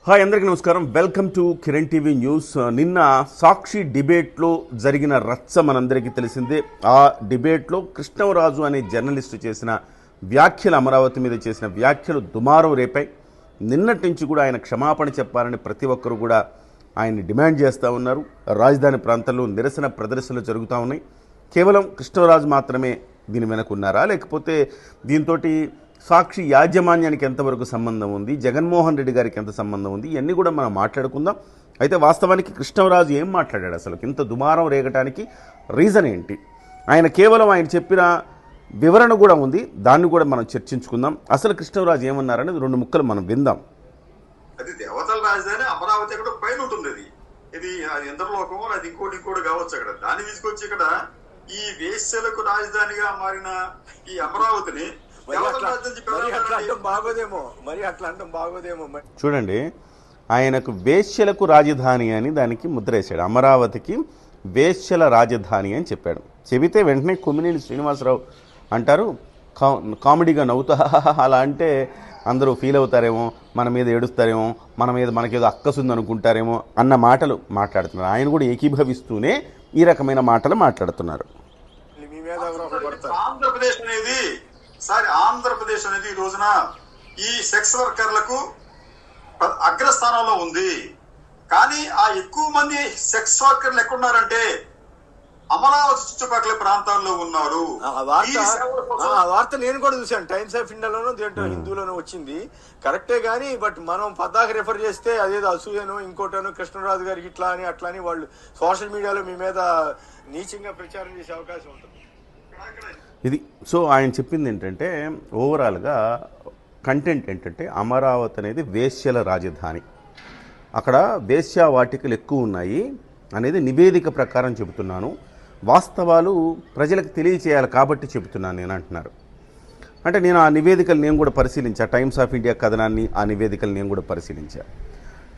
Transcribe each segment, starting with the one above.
Hi అందరికీ నమస్కారం. Welcome to Kiran TV news. నిన్న సాక్షి డిబేట్లో జరిగిన రచ్చ మనందరికీ తెలిసిందే. ఆ డిబేట్లో కృష్ణరాజు అనే జర్నలిస్టు చేసిన వ్యాఖ్యలు, అమరావతి మీద చేసిన వ్యాఖ్యలు దుమారం రేపాయి. నిన్నటి నుంచి కూడా ఆయన క్షమాపణ చెప్పాలని ప్రతి ఒక్కరు కూడా ఆయన్ని డిమాండ్ చేస్తూ ఉన్నారు. రాజధాని ప్రాంతంలో నిరసన ప్రదర్శనలు జరుగుతూ ఉన్నాయి. కేవలం కృష్ణరాజు మాత్రమే దీని వెనకున్నారా, లేకపోతే దీంతో సాక్షి యాజమాన్యానికి ఎంతవరకు సంబంధం ఉంది, జగన్మోహన్ రెడ్డి గారికి ఎంత సంబంధం ఉంది, ఇవన్నీ కూడా మనం మాట్లాడుకుందాం. అయితే వాస్తవానికి కృష్ణరాజు ఏం మాట్లాడాడు, అసలు ఇంత దుమారం రేగటానికి రీజన్ ఏంటి, ఆయన చెప్పిన వివరణ కూడా ఉంది, దాన్ని కూడా మనం చర్చించుకుందాం. అసలు కృష్ణరాజు ఏమన్నారనేది రెండు ముక్కలు మనం విందాం. అది దేవతల రాజధాని అమరావతి కూడా పైన ఉంటుంది. ఇది ఇంద్రలోకము, అది ఇంకోటి కావచ్చు. అక్కడ దాన్ని తీసుకొచ్చి ఇక్కడ ఈ వేశ్యలకు రాజధానిగా మారిన ఈ అమరావతిని చూడండి, ఆయనకు వేశ్యలకు రాజధాని అని దానికి ముద్రేశాడు. అమరావతికి వేశ్యల రాజధాని అని చెప్పాడు. చెబితే వెంటనే కొమ్మినేని శ్రీనివాసరావు అంటారు, కామెడీగా నవ్వుతా, అలా అంటే అందరూ ఫీల్ అవుతారేమో, మన మీద ఏడుస్తారేమో, మనకేదో అక్కసుంది అనుకుంటారేమో అన్న మాటలు మాట్లాడుతున్నారు. ఆయన కూడా ఏకీభవిస్తూనే ఈ రకమైన మాటలు మాట్లాడుతున్నారు. ఆంధ్రప్రదేశ్ అనేది ఈ రోజున ఈ సెక్స్ వర్కర్లకు అగ్రస్థానంలో ఉంది. కానీ ఆ ఎక్కువ మంది సెక్స్ వర్కర్లు ఎక్కడున్నారంటే అమరావతి చుట్టుపక్కల ప్రాంతాల్లో ఉన్నారు. ఆ వార్త నేను కూడా చూశాను. టైమ్స్ ఆఫ్ ఇండియాలోనూ దేంట్లో హిందూలోనూ వచ్చింది, కరెక్టే. కానీ బట్ మనం పద్దాకి రెఫర్ చేస్తే అదేదో అసూయను ఇంకోటను కృష్ణరాజు గారికి ఇట్లా అని అట్లా అని వాళ్ళు సోషల్ మీడియాలో మీ మీద నీచంగా ప్రచారం చేసే అవకాశం ఉంటుంది. ఇది సో ఆయన చెప్పింది ఏంటంటే, ఓవరాల్గా కంటెంట్ ఏంటంటే, అమరావతి అనేది వేశ్యల రాజధాని, అక్కడ వేశ్యా వాటికలు ఎక్కువ ఉన్నాయి అనేది నివేదిక ప్రకారం చెబుతున్నాను. వాస్తవాలు ప్రజలకు తెలియచేయాలి కాబట్టి చెబుతున్నాను నేను అంటున్నారు. అంటే నేను ఆ నివేదికలు నేను కూడా పరిశీలించా. టైమ్స్ ఆఫ్ ఇండియా కథనాన్ని, ఆ నివేదికలు నేను కూడా పరిశీలించా.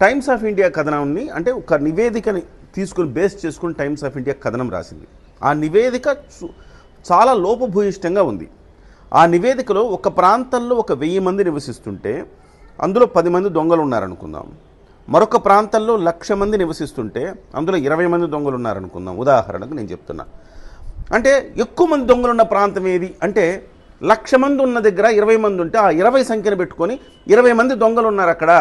టైమ్స్ ఆఫ్ ఇండియా కథనాన్ని అంటే ఒక నివేదికని తీసుకుని బేస్ చేసుకుని టైమ్స్ ఆఫ్ ఇండియా కథనం రాసింది. ఆ నివేదిక చాలా లోపభూయిష్టంగా ఉంది. ఆ నివేదికలో ఒక ప్రాంతంలో 1000 మంది నివసిస్తుంటే అందులో 10 మంది దొంగలు ఉన్నారనుకుందాం. మరొక ప్రాంతంలో 1,00,000 మంది నివసిస్తుంటే అందులో 20 మంది దొంగలు ఉన్నారనుకుందాం. ఉదాహరణకు నేను చెప్తున్నా. అంటే ఎక్కువ మంది దొంగలున్న ప్రాంతం ఏది అంటే, 1,00,000 మంది ఉన్న దగ్గర 20 మంది ఉంటే ఆ 20 సంఖ్యను పెట్టుకొని 20 మంది దొంగలు ఉన్నారు అక్కడ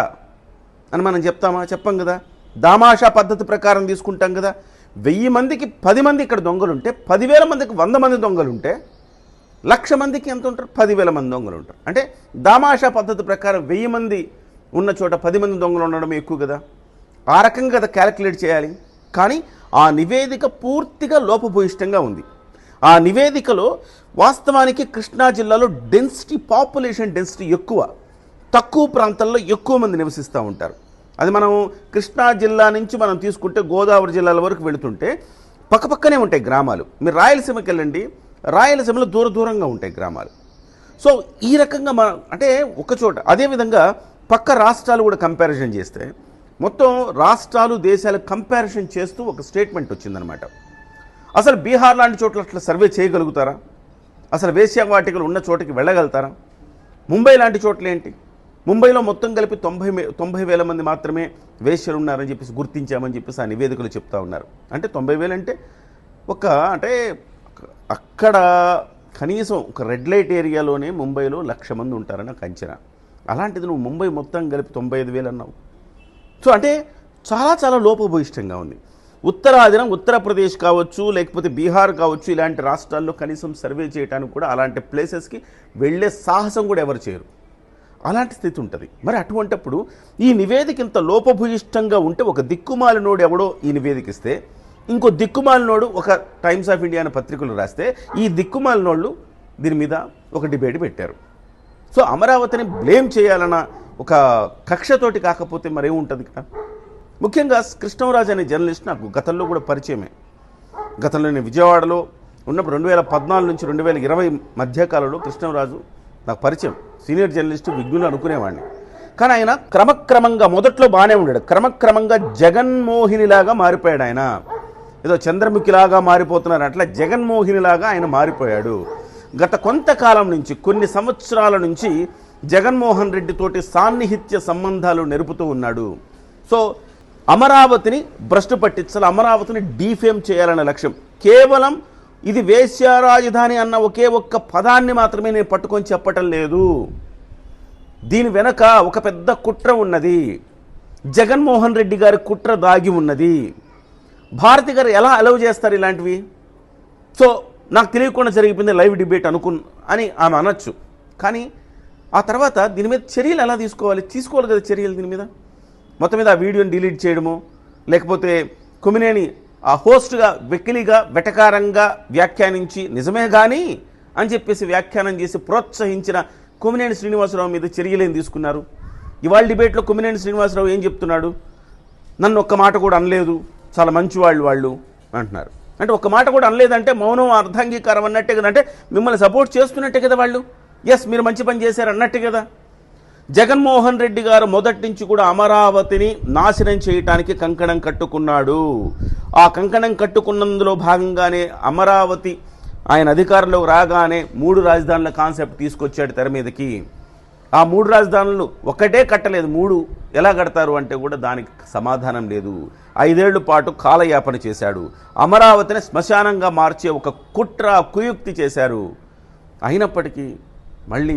అని మనం చెప్తామా? చెప్పం కదా. దామాషా పద్ధతి ప్రకారం తీసుకుంటాం కదా. 1000 మందికి 10 మంది ఇక్కడ దొంగలుంటే, 10,000 మందికి 100 మంది దొంగలుంటే 1,00,000 మందికి ఎంత ఉంటారు? 10,000 మంది దొంగలు ఉంటారు. అంటే దామాషా పద్ధతి ప్రకారం 1000 మంది ఉన్న చోట 10 మంది దొంగలు ఉండడం ఎక్కువ కదా. ఆ రకంగా కదా క్యాలిక్యులేట్ చేయాలి. కానీ ఆ నివేదిక పూర్తిగా లోపభూయిష్టంగా ఉంది. ఆ నివేదికలో వాస్తవానికి కృష్ణా జిల్లాలో పాపులేషన్ డెన్సిటీ ఎక్కువ, తక్కువ ప్రాంతాల్లో ఎక్కువ మంది నివసిస్తూ ఉంటారు. అది మనం కృష్ణా జిల్లా నుంచి మనం తీసుకుంటే గోదావరి జిల్లాల వరకు వెళుతుంటే పక్కపక్కనే ఉంటాయి గ్రామాలు. మీరు రాయలసీమకి వెళ్ళండి, రాయలసీమలో దూరంగా ఉంటాయి గ్రామాలు. సో ఈ రకంగా మనం అంటే ఒకచోట, అదేవిధంగా పక్క రాష్ట్రాలు కూడా కంపారిజన్ చేస్తే మొత్తం రాష్ట్రాలు దేశాలు కంపారిజన్ చేస్తూ ఒక స్టేట్మెంట్ వచ్చిందనమాట. అసలు బీహార్ లాంటి చోట్ల అట్లా సర్వే చేయగలుగుతారా? అసలు వేశ్యా వాటికలు ఉన్న చోటకి వెళ్ళగలుగుతారా? ముంబై లాంటి చోట్ల ఏంటి? ముంబైలో మొత్తం కలిపి 90,000 మంది మాత్రమే వేశ్యలు ఉన్నారని చెప్పేసి గుర్తించామని చెప్పేసి ఆ నివేదికలు చెప్తా ఉన్నారు. అంటే 90,000 అంటే అంటే అక్కడ కనీసం ఒక రెడ్ లైట్ ఏరియాలోనే ముంబైలో 1,00,000 మంది ఉంటారని నాకు అంచనా. అలాంటిది నువ్వు ముంబై మొత్తం కలిపి 95,000 అన్నావు. సో అంటే చాలా లోపభూయిష్టంగా ఉంది. ఉత్తరాదిన ఉత్తరప్రదేశ్ కావచ్చు, లేకపోతే బీహార్ కావచ్చు, ఇలాంటి రాష్ట్రాల్లో కనీసం సర్వే చేయడానికి కూడా అలాంటి ప్లేసెస్కి వెళ్ళే సాహసం కూడా ఎవరు చేయరు. అలాంటి స్థితి ఉంటుంది. మరి అటువంటప్పుడు ఈ నివేదిక ఇంత లోపభూయిష్టంగా ఉంటే, ఒక దిక్కుమాలినోడు ఎవడో ఈ నివేదిక ఇస్తే, ఇంకో దిక్కుమాలినోడు ఒక టైమ్స్ ఆఫ్ ఇండియా అనే పత్రికలు రాస్తే, ఈ దిక్కుమాలినోళ్ళు దీని మీద ఒక డిబేట్ పెట్టారు. సో అమరావతిని బ్లేమ్ చేయాలన్న ఒక కక్షతోటి కాకపోతే మరేముంటుంది కదా. ముఖ్యంగా కృష్ణరాజు అనే జర్నలిస్ట్ నాకు గతంలో కూడా పరిచయమే. గతంలో నేను విజయవాడలో ఉన్నప్పుడు 2014 నుంచి 2020 మధ్యకాలంలో కృష్ణరాజు నాకు పరిచయం. సీనియర్ జర్నలిస్టు, విఘ్నులు అనుకునేవాడిని. కానీ ఆయన క్రమక్రమంగా మొదట్లో బాగానే ఉన్నాడు, క్రమక్రమంగా జగన్మోహినిలాగా మారిపోయాడు. ఆయన ఏదో చంద్రముఖిలాగా మారిపోతున్నారు, అట్లా జగన్మోహినిలాగా ఆయన మారిపోయాడు. గత కొంతకాలం నుంచి, కొన్ని సంవత్సరాల నుంచి జగన్మోహన్ రెడ్డి తోటి సాన్నిహిత్య సంబంధాలు నెరుపుతూ ఉన్నాడు. సో అమరావతిని భ్రష్టు పట్టించాలి, అమరావతిని డీఫేమ్ చేయాలనే లక్ష్యం. కేవలం ఇది వేశ్య రాజధాని అన్న ఒకే ఒక్క పదాన్ని మాత్రమే నేను పట్టుకొని చెప్పటం లేదు. దీని వెనక ఒక పెద్ద కుట్ర ఉన్నది. జగన్మోహన్ రెడ్డి గారి కుట్ర దాగి ఉన్నది. భారతి గారు ఎలా అలౌ చేస్తారు ఇలాంటివి? సో నాకు తెలియకుండా జరిగిపోయింది లైవ్ డిబేట్ అని ఆమె అనొచ్చు. కానీ ఆ తర్వాత దీని మీద చర్యలు ఎలా తీసుకోవాలి కదా చర్యలు. దీని మీద మొత్తం మీద ఆ వీడియోని డిలీట్ చేయడము, లేకపోతే కొమ్మినేని ఆ హోస్ట్గా వెకిలిగా వెటకారంగా వ్యాఖ్యానించి నిజమే కానీ అని చెప్పేసి వ్యాఖ్యానం చేసి ప్రోత్సహించిన కొమ్మినేని శ్రీనివాసరావు మీద చర్యలు ఏం తీసుకున్నారు? ఇవాళ డిబేట్లో కొమ్మినేని శ్రీనివాసరావు ఏం చెప్తున్నాడు? నన్ను ఒక్క మాట కూడా అనలేదు, చాలా మంచి వాళ్ళు అంటున్నారు. అంటే ఒక్క మాట కూడా అనలేదంటే మౌనం అర్ధాంగీకారం అన్నట్టే కదా, అంటే మిమ్మల్ని సపోర్ట్ చేస్తున్నట్టే కదా వాళ్ళు. ఎస్ మీరు మంచి పని చేశారు అన్నట్టే కదా. జగన్మోహన్ రెడ్డి గారు మొదటి నుంచి కూడా అమరావతిని నాశనం చేయటానికి కంకణం కట్టుకున్నాడు. ఆ కంకణం కట్టుకున్నందులో భాగంగానే అమరావతి ఆయన అధికారంలోకి రాగానే 3 రాజధానుల కాన్సెప్ట్ తీసుకొచ్చాడు తెర మీదకి. ఆ 3 రాజధానులు ఒక్కటే కట్టలేదు, 3 ఎలా కడతారు అంటే కూడా దానికి సమాధానం లేదు. 5 ఏళ్ల పాటు కాలయాపన చేశాడు. అమరావతిని శ్మశానంగా మార్చే ఒక కుట్ర కుయుక్తి చేశారు. అయినప్పటికీ మళ్ళీ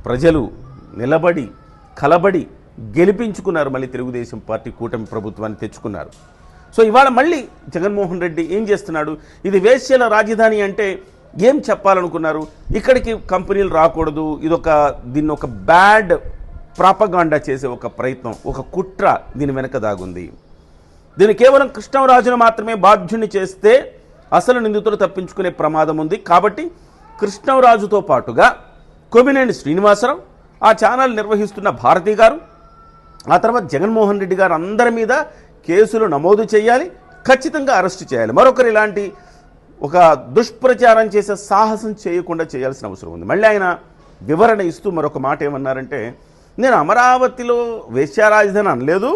ప్రజలు నిలబడి కలబడి గెలిపించుకున్నారు. మళ్ళీ తెలుగుదేశం పార్టీ కూటమి ప్రభుత్వాన్ని తెచ్చుకున్నారు. సో ఇవాళ మళ్ళీ జగన్మోహన్ రెడ్డి ఏం చేస్తున్నాడు? ఇది వేశ్యల రాజధాని అంటే ఏం చెప్పాలనుకున్నారు? ఇక్కడికి కంపెనీలు రాకూడదు, దీన్ని ఒక బ్యాడ్ ప్రాపగాండా చేసే ఒక ప్రయత్నం, ఒక కుట్ర దీని వెనక దాగుంది. దీన్ని కేవలం కృష్ణరాజును మాత్రమే బాధ్యుని చేస్తే అసలు నిందితులు తప్పించుకునే ప్రమాదం ఉంది. కాబట్టి కృష్ణరాజుతో పాటుగా కొమ్మినేని శ్రీనివాసరావు, ఆ ఛానల్ నిర్వహిస్తున్న భారతి గారు, ఆ తర్వాత జగన్మోహన్ రెడ్డి గారు అందరి మీద కేసులు నమోదు చేయాలి, ఖచ్చితంగా అరెస్టు చేయాలి. మరొకరు ఇలాంటి ఒక దుష్ప్రచారం చేసే సాహసం చేయకుండా చేయాల్సిన అవసరం ఉంది. మళ్ళీ ఆయన వివరణ ఇస్తూ మరొక మాట ఏమన్నారంటే, నేను అమరావతిలో వేశ్యా రాజధాని అనలేదు,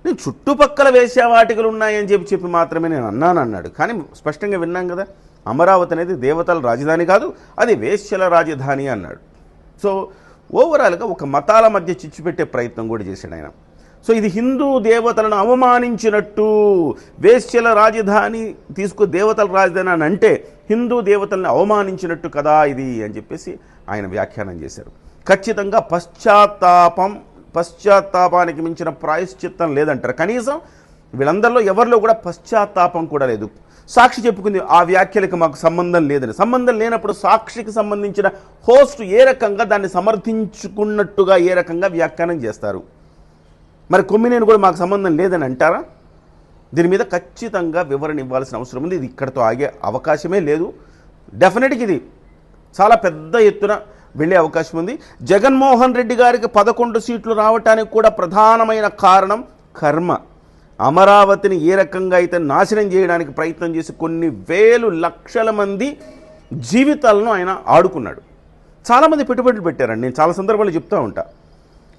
నేను చుట్టుపక్కల వేశ్యావాటికలు ఉన్నాయని చెప్పి మాత్రమే నేను అన్నాడు. కానీ స్పష్టంగా విన్నాం కదా, అమరావతి అనేది దేవతల రాజధాని కాదు, అది వేశ్యల రాజధాని అన్నాడు. సో ఓవరాల్గా ఒక మతాల మధ్య చిచ్చు పెట్టే ప్రయత్నం కూడా చేశాడు ఆయన. సో ఇది హిందూ దేవతలను అవమానించినట్టు, వేశ్యల రాజధాని దేవతల రాజధాని అని అంటే హిందూ దేవతలను అవమానించినట్టు కదా ఇది అని చెప్పేసి ఆయన వ్యాఖ్యానం చేశారు. ఖచ్చితంగా పశ్చాత్తాపానికి మించిన ప్రాయశ్చిత్తం లేదంటారు. కనీసం వీళ్ళందరిలో ఎవరిలో కూడా పశ్చాత్తాపం కూడా లేదు. సాక్షి చెప్పుకుంది ఆ వ్యాఖ్యలకు మాకు సంబంధం లేదని. సంబంధం లేనప్పుడు సాక్షికి సంబంధించిన హోస్ట్ ఏ రకంగా దాన్ని సమర్థించుకున్నట్టుగా ఏ రకంగా వ్యాఖ్యానం చేస్తారు? మరి కొమ్మినేని కూడా మాకు సంబంధం లేదని అంటారా? దీని మీద ఖచ్చితంగా వివరణ ఇవ్వాల్సిన అవసరం ఉంది. ఇది ఇక్కడతో ఆగే అవకాశమే లేదు. డెఫినెట్గా ఇది చాలా పెద్ద ఎత్తున వెళ్ళే అవకాశం ఉంది. జగన్మోహన్ రెడ్డి గారికి 11 సీట్లు రావటానికి కూడా ప్రధానమైన కారణం కర్మ. అమరావతిని ఏ రకంగా అయితే నాశనం చేయడానికి ప్రయత్నం చేసి కొన్ని వేలు లక్షల మంది జీవితాలను ఆయన ఆడుకున్నాడు. చాలామంది పెట్టుబడులు పెట్టారండి. నేను చాలా సందర్భాలు చెప్తూ ఉంటా,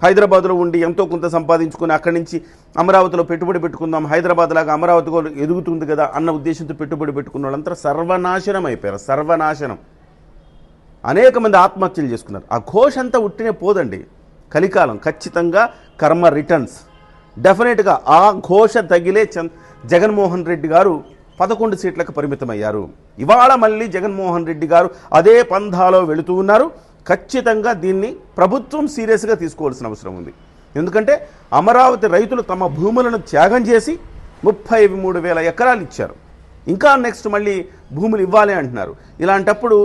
హైదరాబాద్లో ఉండి ఎంతో కొంత సంపాదించుకొని అక్కడి నుంచి అమరావతిలో పెట్టుబడి పెట్టుకుందాం, హైదరాబాద్ లాగా అమరావతి కూడా ఎదుగుతుంది కదా అన్న ఉద్దేశంతో పెట్టుబడి పెట్టుకున్న వాళ్ళంతా సర్వనాశనం అయిపోయారు. సర్వనాశనం. అనేక మంది ఆత్మహత్యలు చేసుకున్నారు. ఆ ఘోష అంతా ఉట్టినే పోదండి. కలికాలం ఖచ్చితంగా కర్మ రిటర్న్స్. డెఫినెట్గా ఆ ఘోష తగిలే జగన్మోహన్ రెడ్డి గారు 11 సీట్లకు పరిమితమయ్యారు. ఇవాళ మళ్ళీ జగన్మోహన్ రెడ్డి గారు అదే పంధాలో వెళుతూ ఉన్నారు. ఖచ్చితంగా దీన్ని ప్రభుత్వం సీరియస్గా తీసుకోవాల్సిన అవసరం ఉంది. ఎందుకంటే అమరావతి రైతులు తమ భూములను త్యాగం చేసి 33,000 ఎకరాలు ఇచ్చారు. ఇంకా నెక్స్ట్ మళ్ళీ భూములు ఇవ్వాలి అంటున్నారు. ఇలాంటప్పుడు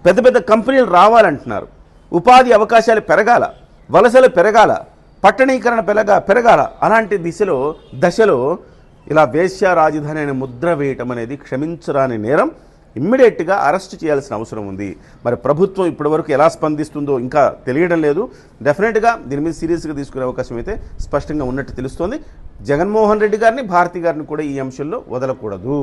పెద్ద పెద్ద కంపెనీలు రావాలంటున్నారు. ఉపాధి అవకాశాలు పెరగాల, వలసలు పెరగాల, పట్టణీకరణ పెరగాల. అలాంటి దశలో ఇలా వేశ్యా రాజధాని అనే ముద్ర వేయటం అనేది క్షమించరాని నేరం. ఇమ్మీడియట్గా అరెస్ట్ చేయాల్సిన అవసరం ఉంది. మరి ప్రభుత్వం ఇప్పటివరకు ఎలా స్పందిస్తుందో ఇంకా తెలియడం లేదు. డెఫినెట్గా దీని మీద సీరియస్గా తీసుకునే అవకాశం అయితే స్పష్టంగా ఉన్నట్టు తెలుస్తోంది. జగన్మోహన్ రెడ్డి గారిని, భారతి గారిని కూడా ఈ అంశంలో వదలకూడదు.